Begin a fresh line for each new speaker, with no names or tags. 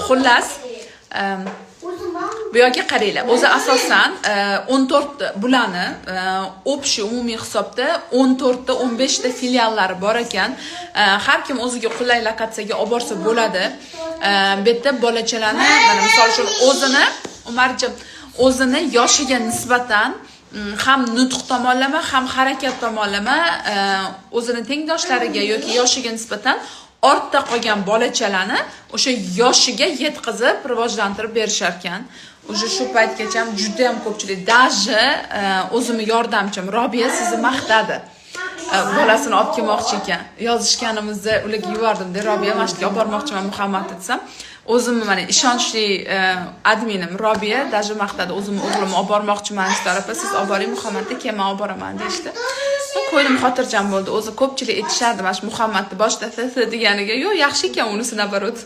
Xullas, bu yerga qaranglar. O'zi asosan 14 bulani общий umumiy hisobda 14 ta 15 ta filiallari bor ekan. Har kim o'ziga qulay lokatsiyaga olib borsa bo'ladi. Bu yerda bolachalarni, mana misol uchun Umarjon o'zini yoshiga nisbatan ham nutq tomonlama, ham harakat tomonlama o'zini tengdoshlariga yoki yoshiga nisbatan ortda qolgan bolachalarni o'sha yoshiga yetkazib rivojlantirib berishar ekan. O'sha shu paytgacha ham juda ham ko'pchilik, даже o'zimning yordamchim Robiya sizni maqtadi. Bolasini olib kelmoqchi ekan. Yozishganimizda ularga yubordimda, Robiya mana shu yerga olib bormoqchiman Muhammad desam, o'zimni mana ishonchli adminim Robiya даже maqtadi. O'zimni o'g'limni olib bormoqchiman tarafa, siz olib boring Muhammadni, keyin men olib boraman deydi. Qo'ydim, xotirjam bo'ldi. O'zi ko'pchilik aytishardi, mana shu Muhammadni boshda deganiga, yo'q, yaxshi ekan unisi nabarot.